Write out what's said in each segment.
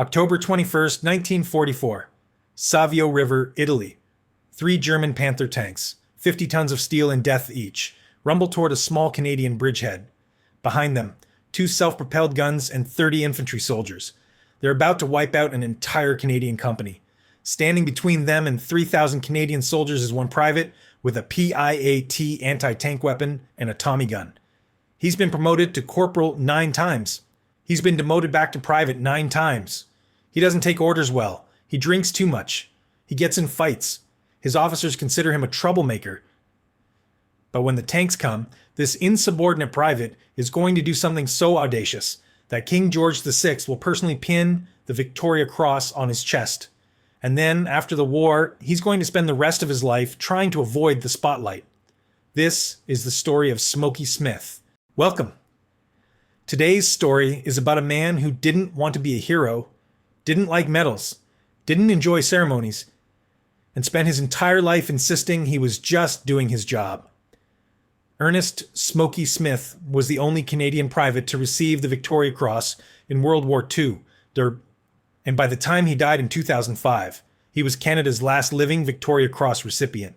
October 21st, 1944. Savio River, Italy. 3 German Panther tanks, 50 tons of steel and death each, rumble toward a small Canadian bridgehead. Behind them, 2 self-propelled guns and 30 infantry soldiers. They're about to wipe out an entire Canadian company. Standing between them and 3,000 Canadian soldiers is one private with a PIAT anti-tank weapon and a Tommy gun. He's been promoted to corporal 9 times. He's been demoted back to private 9 times. He doesn't take orders well. He drinks too much. He gets in fights. His officers consider him a troublemaker. But when the tanks come, this insubordinate private is going to do something so audacious that King George VI will personally pin the Victoria Cross on his chest. And then, after the war, he's going to spend the rest of his life trying to avoid the spotlight. This is the story of Smokey Smith. Welcome. Today's story is about a man who didn't want to be a hero, didn't like medals, didn't enjoy ceremonies, and spent his entire life insisting he was just doing his job. Ernest Smokey Smith was the only Canadian private to receive the Victoria Cross in World War II, and by the time he died in 2005, he was Canada's last living Victoria Cross recipient.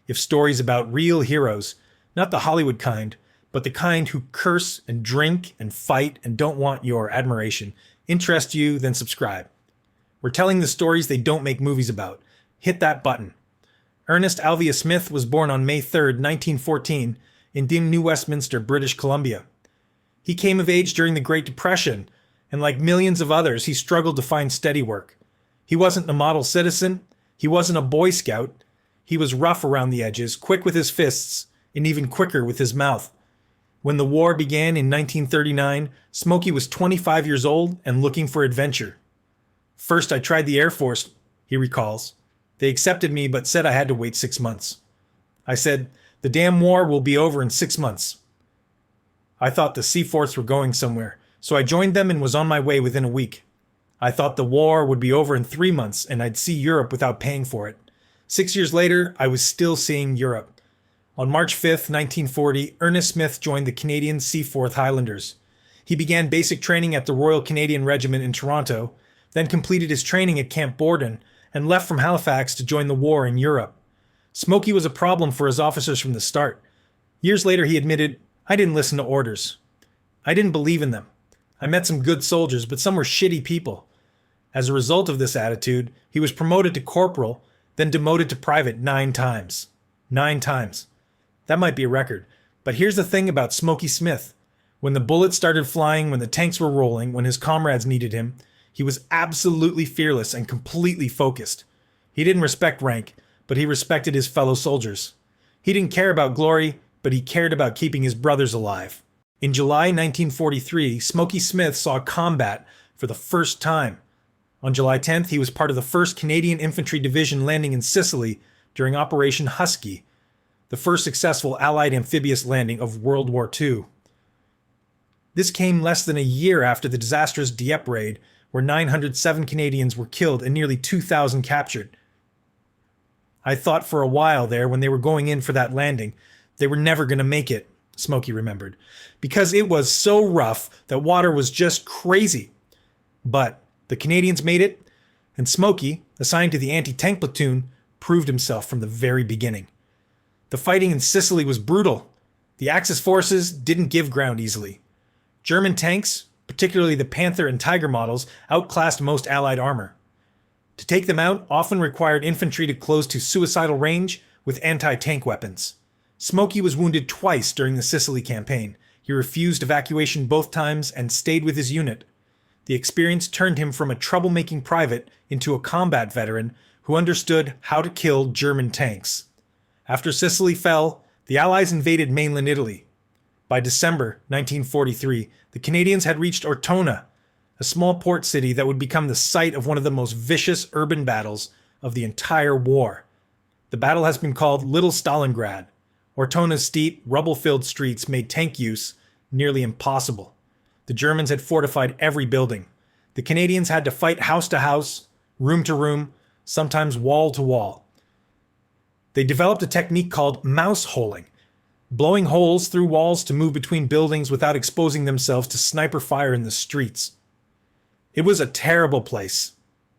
If stories about real heroes, not the Hollywood kind, but the kind who curse and drink and fight and don't want your admiration, interest you, then subscribe. We're telling the stories they don't make movies about. Hit that button. Ernest Alvia Smith was born on May 3rd, 1914, in New Westminster, British Columbia. He came of age during the Great Depression, and like millions of others, he struggled to find steady work. He wasn't a model citizen. He wasn't a Boy Scout. He was rough around the edges, quick with his fists, and even quicker with his mouth. When the war began in 1939, Smokey was 25 years old and looking for adventure. First, I tried the Air Force, he recalls. They accepted me but said I had to wait 6 months. I said, the damn war will be over in 6 months. I thought the Seaforths were going somewhere, so I joined them and was on my way within a week. I thought the war would be over in 3 months and I'd see Europe without paying for it. 6 years later, I was still seeing Europe. On March 5th, 1940, Ernest Smith joined the Canadian Seaforth Highlanders. He began basic training at the Royal Canadian Regiment in Toronto, then completed his training at Camp Borden, and left from Halifax to join the war in Europe. Smokey was a problem for his officers from the start. Years later, he admitted, I didn't listen to orders. I didn't believe in them. I met some good soldiers, but some were shitty people. As a result of this attitude, he was promoted to corporal, then demoted to private 9 times. 9 times. That might be a record. But here's the thing about Smokey Smith. When the bullets started flying, when the tanks were rolling, when his comrades needed him, he was absolutely fearless and completely focused. He didn't respect rank, but he respected his fellow soldiers. He didn't care about glory, but he cared about keeping his brothers alive. In July 1943, Smokey Smith saw combat for the first time. On July 10th, he was part of the 1st Canadian Infantry Division landing in Sicily during Operation Husky, the first successful Allied amphibious landing of World War II. This came less than a year after the disastrous Dieppe raid, where 907 Canadians were killed and nearly 2,000 captured. I thought for a while there, when they were going in for that landing, they were never going to make it, Smokey remembered, because it was so rough that water was just crazy. But the Canadians made it, and Smokey, assigned to the anti-tank platoon, proved himself from the very beginning. The fighting in Sicily was brutal. The Axis forces didn't give ground easily. German tanks, particularly the Panther and Tiger models, outclassed most Allied armor. To take them out often required infantry to close to suicidal range with anti-tank weapons. Smokey was wounded twice during the Sicily campaign. He refused evacuation both times and stayed with his unit. The experience turned him from a troublemaking private into a combat veteran who understood how to kill German tanks. After Sicily fell, the Allies invaded mainland Italy. By December 1943, the Canadians had reached Ortona, a small port city that would become the site of one of the most vicious urban battles of the entire war. The battle has been called Little Stalingrad. Ortona's steep, rubble-filled streets made tank use nearly impossible. The Germans had fortified every building. The Canadians had to fight house to house, room to room, sometimes wall to wall. They developed a technique called mouse-holing, blowing holes through walls to move between buildings without exposing themselves to sniper fire in the streets. It was a terrible place,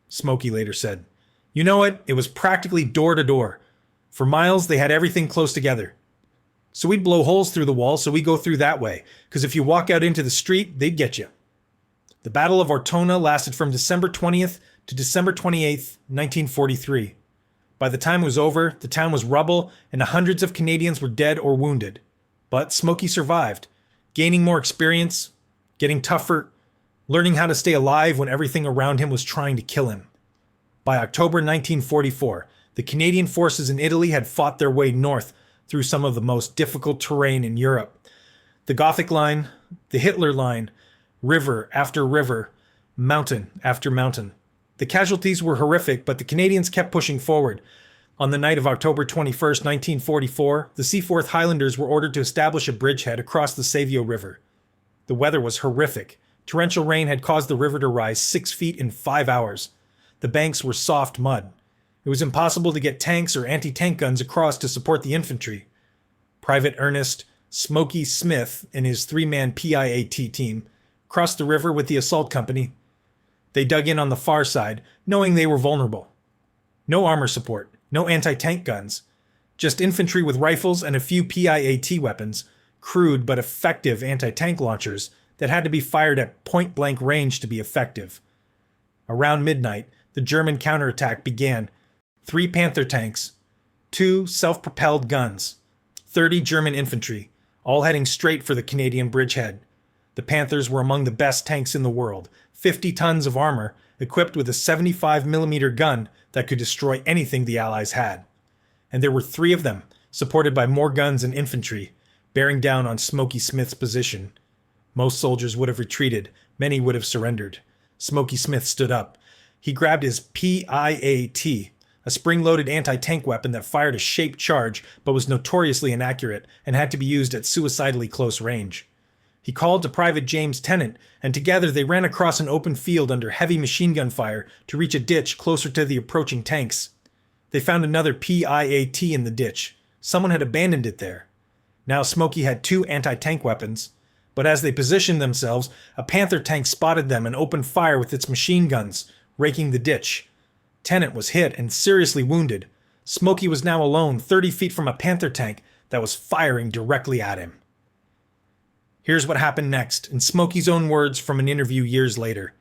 Smokey later said. You know it, it was practically door to door. For miles, they had everything close together. So we'd blow holes through the wall, so we go through that way, because if you walk out into the street, they'd get you. The Battle of Ortona lasted from December 20th to December 28th, 1943. By the time it was over, the town was rubble and hundreds of Canadians were dead or wounded. But Smokey survived, gaining more experience, getting tougher, learning how to stay alive when everything around him was trying to kill him. By October 1944, the Canadian forces in Italy had fought their way north through some of the most difficult terrain in Europe. The Gothic Line, the Hitler Line, river after river, mountain after mountain. The casualties were horrific, but the Canadians kept pushing forward. On the night of October 21st, 1944, the Seaforth Highlanders were ordered to establish a bridgehead across the Savio River. The weather was horrific. Torrential rain had caused the river to rise 6 feet in 5 hours. The banks were soft mud. It was impossible to get tanks or anti-tank guns across to support the infantry. Private Ernest, Smokey Smith, and his 3-man PIAT team crossed the river with the assault company. They dug in on the far side, knowing they were vulnerable. No armor support, no anti-tank guns, just infantry with rifles and a few PIAT weapons, crude but effective anti-tank launchers that had to be fired at point-blank range to be effective. Around midnight, the German counterattack began. 3 Panther tanks, 2 self-propelled guns, 30 German infantry, all heading straight for the Canadian bridgehead. The Panthers were among the best tanks in the world, 50 tons of armor, equipped with a 75mm gun that could destroy anything the Allies had. And there were 3 of them, supported by more guns and infantry, bearing down on Smokey Smith's position. Most soldiers would have retreated, many would have surrendered. Smokey Smith stood up. He grabbed his PIAT, a spring-loaded anti-tank weapon that fired a shaped charge but was notoriously inaccurate and had to be used at suicidally close range. He called to Private James Tennant, and together they ran across an open field under heavy machine gun fire to reach a ditch closer to the approaching tanks. They found another PIAT in the ditch. Someone had abandoned it there. Now Smokey had 2 anti-tank weapons, but as they positioned themselves, a Panther tank spotted them and opened fire with its machine guns, raking the ditch. Tennant was hit and seriously wounded. Smokey was now alone 30 feet from a Panther tank that was firing directly at him. Here's what happened next, in Smokey's own words from an interview years later.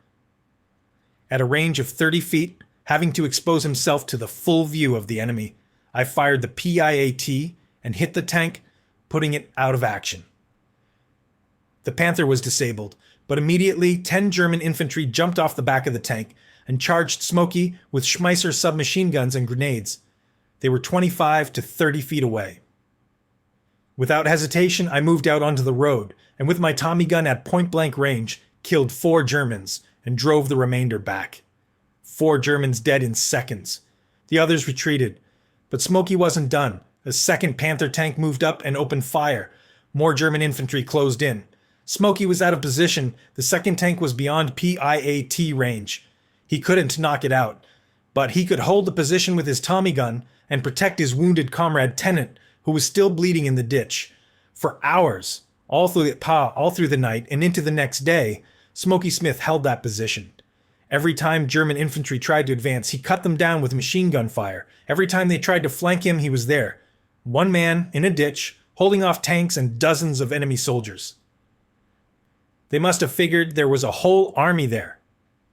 At a range of 30 feet, having to expose himself to the full view of the enemy, I fired the PIAT and hit the tank, putting it out of action. The Panther was disabled, but immediately 10 German infantry jumped off the back of the tank and charged Smokey with Schmeisser submachine guns and grenades. They were 25 to 30 feet away. Without hesitation, I moved out onto the road, and with my Tommy gun at point-blank range, killed 4 Germans and drove the remainder back. 4 Germans dead in seconds. The others retreated, but Smokey wasn't done. A second Panther tank moved up and opened fire. More German infantry closed in. Smokey was out of position. The second tank was beyond PIAT range. He couldn't knock it out, but he could hold the position with his Tommy gun and protect his wounded comrade Tennant, who was still bleeding in the ditch. For hours, all through the night and into the next day, Smokey Smith held that position. Every time German infantry tried to advance, he cut them down with machine gun fire. Every time they tried to flank him, he was there. One man in a ditch, holding off tanks and dozens of enemy soldiers. They must have figured there was a whole army there,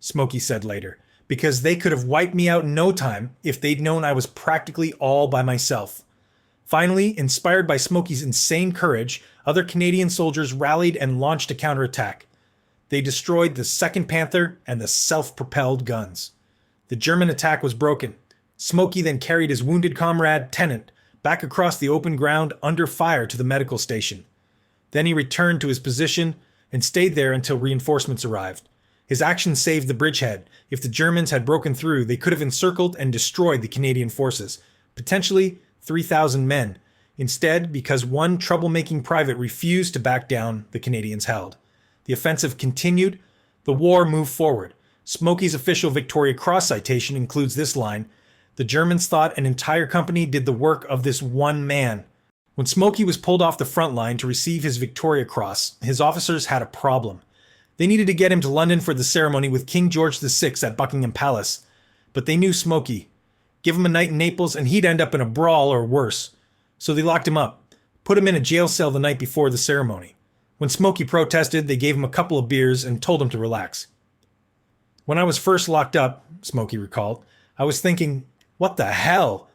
Smokey said later, because they could have wiped me out in no time if they'd known I was practically all by myself. Finally, inspired by Smokey's insane courage, other Canadian soldiers rallied and launched a counterattack. They destroyed the 2nd Panther and the self-propelled guns. The German attack was broken. Smokey then carried his wounded comrade, Tennant, back across the open ground under fire to the medical station. Then he returned to his position and stayed there until reinforcements arrived. His action saved the bridgehead. If the Germans had broken through, they could have encircled and destroyed the Canadian forces, potentially 3,000 men. Instead, because one troublemaking private refused to back down, the Canadians held. The offensive continued. The war moved forward. Smokey's official Victoria Cross citation includes this line: "The Germans thought an entire company did the work of this one man." When Smokey was pulled off the front line to receive his Victoria Cross, his officers had a problem. They needed to get him to London for the ceremony with King George VI at Buckingham Palace, but they knew Smokey. Give him a night in Naples and he'd end up in a brawl or worse. So they locked him up, put him in a jail cell the night before the ceremony. When Smokey protested, they gave him a couple of beers and told him to relax. When I was first locked up, Smokey recalled, I was thinking, what the hell?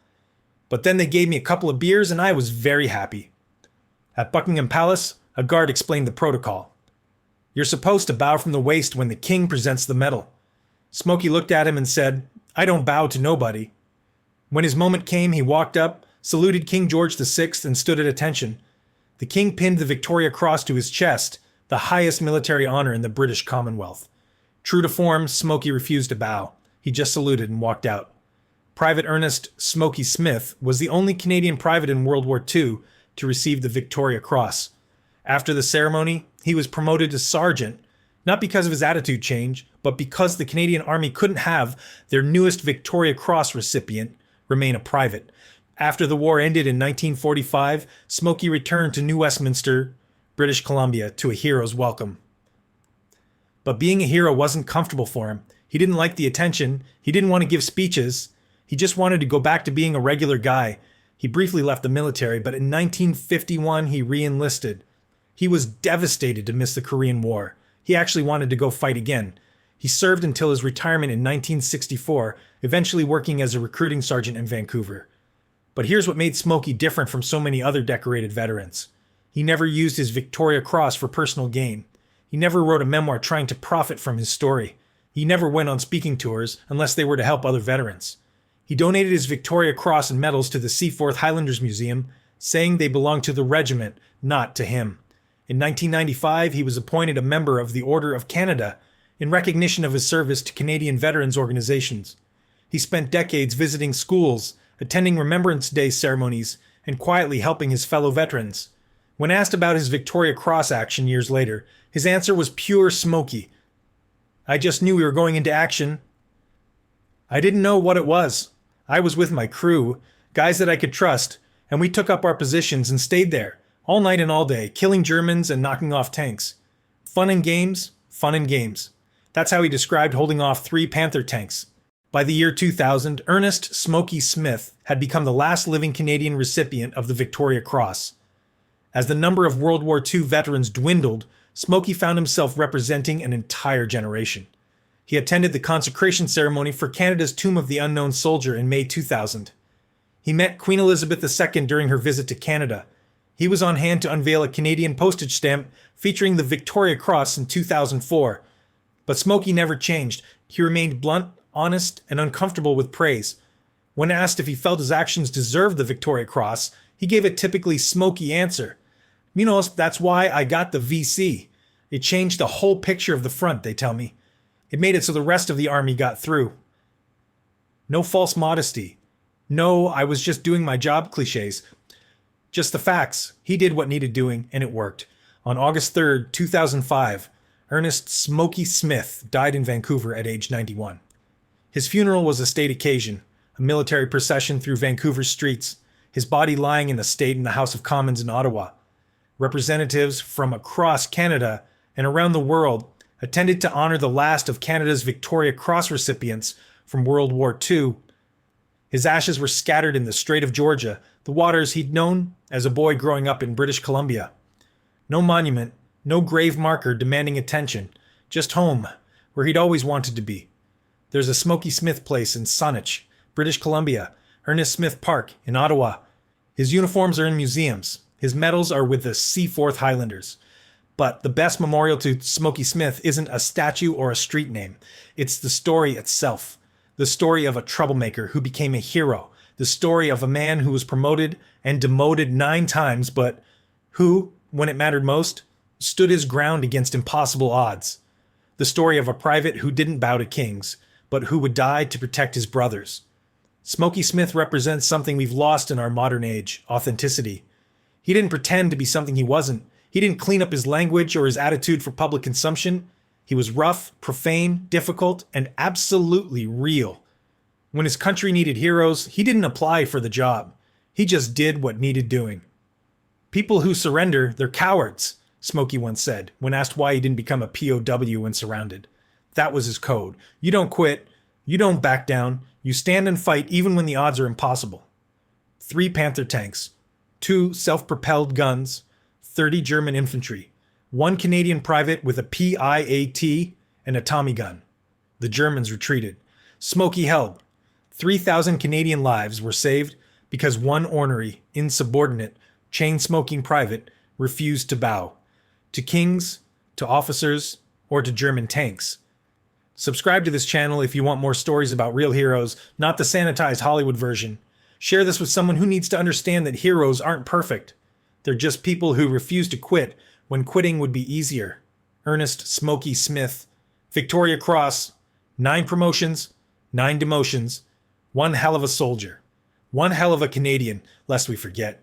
But then they gave me a couple of beers and I was very happy. At Buckingham Palace, a guard explained the protocol. You're supposed to bow from the waist when the king presents the medal. Smokey looked at him and said, I don't bow to nobody. When his moment came, he walked up, saluted King George VI, and stood at attention. The king pinned the Victoria Cross to his chest, the highest military honor in the British Commonwealth. True to form, Smokey refused to bow. He just saluted and walked out. Private Ernest Smokey Smith was the only Canadian private in World War II to receive the Victoria Cross. After the ceremony, he was promoted to sergeant, not because of his attitude change, but because the Canadian Army couldn't have their newest Victoria Cross recipient remain a private. After the war ended in 1945, Smokey returned to New Westminster, British Columbia, to a hero's welcome. But being a hero wasn't comfortable for him. He didn't like the attention. He didn't want to give speeches. He just wanted to go back to being a regular guy. He briefly left the military, but in 1951 he re-enlisted. He was devastated to miss the Korean War. He actually wanted to go fight again. He served until his retirement in 1964, eventually working as a recruiting sergeant in Vancouver. But here's what made Smokey different from so many other decorated veterans. He never used his Victoria Cross for personal gain. He never wrote a memoir trying to profit from his story. He never went on speaking tours unless they were to help other veterans. He donated his Victoria Cross and medals to the Seaforth Highlanders Museum, saying they belonged to the regiment, not to him. In 1995, he was appointed a member of the Order of Canada in recognition of his service to Canadian veterans organizations. He spent decades visiting schools, attending Remembrance Day ceremonies, and quietly helping his fellow veterans. When asked about his Victoria Cross action years later, his answer was pure Smokey. I just knew we were going into action. I didn't know what it was. I was with my crew, guys that I could trust, and we took up our positions and stayed there, all night and all day, killing Germans and knocking off tanks. Fun and games, fun and games. That's how he described holding off 3 Panther tanks. By the year 2000, Ernest Smokey Smith had become the last living Canadian recipient of the Victoria Cross. As the number of World War II veterans dwindled, Smokey found himself representing an entire generation. He attended the consecration ceremony for Canada's Tomb of the Unknown Soldier in May 2000. He met Queen Elizabeth II during her visit to Canada. He was on hand to unveil a Canadian postage stamp featuring the Victoria Cross in 2004. But Smokey never changed. He remained blunt, honest, and uncomfortable with praise. When asked if he felt his actions deserved the Victoria Cross, he gave a typically Smokey answer. You know, that's why I got the VC. It changed the whole picture of the front, they tell me. It made it so the rest of the army got through. No false modesty. No, I was just doing my job cliches. Just the facts. He did what needed doing, and it worked. On August 3rd, 2005, Ernest Smokey Smith died in Vancouver at age 91. His funeral was a state occasion, a military procession through Vancouver's streets, his body lying in the state in the House of Commons in Ottawa. Representatives from across Canada and around the world attended to honor the last of Canada's Victoria Cross recipients from World War II. His ashes were scattered in the Strait of Georgia, the waters he'd known as a boy growing up in British Columbia. No monument, no grave marker demanding attention, just home, where he'd always wanted to be. There's a Smokey Smith place in Saanich, British Columbia, Ernest Smith Park in Ottawa. His uniforms are in museums. His medals are with the Seaforth Highlanders. But the best memorial to Smokey Smith isn't a statue or a street name. It's the story itself. The story of a troublemaker who became a hero. The story of a man who was promoted and demoted 9 times, but who, when it mattered most, stood his ground against impossible odds. The story of a private who didn't bow to kings, but who would die to protect his brothers. Smokey Smith represents something we've lost in our modern age: authenticity. He didn't pretend to be something he wasn't. He didn't clean up his language or his attitude for public consumption. He was rough, profane, difficult, and absolutely real. When his country needed heroes, he didn't apply for the job. He just did what needed doing. People who surrender, they're cowards. Smokey once said, when asked why he didn't become a POW when surrounded. That was his code. You don't quit. You don't back down. You stand and fight even when the odds are impossible. 3 Panther tanks, 2 self-propelled guns, 30 German infantry, 1 Canadian private with a PIAT and a Tommy gun. The Germans retreated. Smokey held. 3,000 Canadian lives were saved because one ornery, insubordinate, chain-smoking private refused to bow. To kings, to officers, or to German tanks. Subscribe to this channel if you want more stories about real heroes, not the sanitized Hollywood version. Share this with someone who needs to understand that heroes aren't perfect. They're just people who refuse to quit when quitting would be easier. Ernest Smokey Smith. Victoria Cross. 9 promotions, 9 demotions. One hell of a soldier. One hell of a Canadian, lest we forget.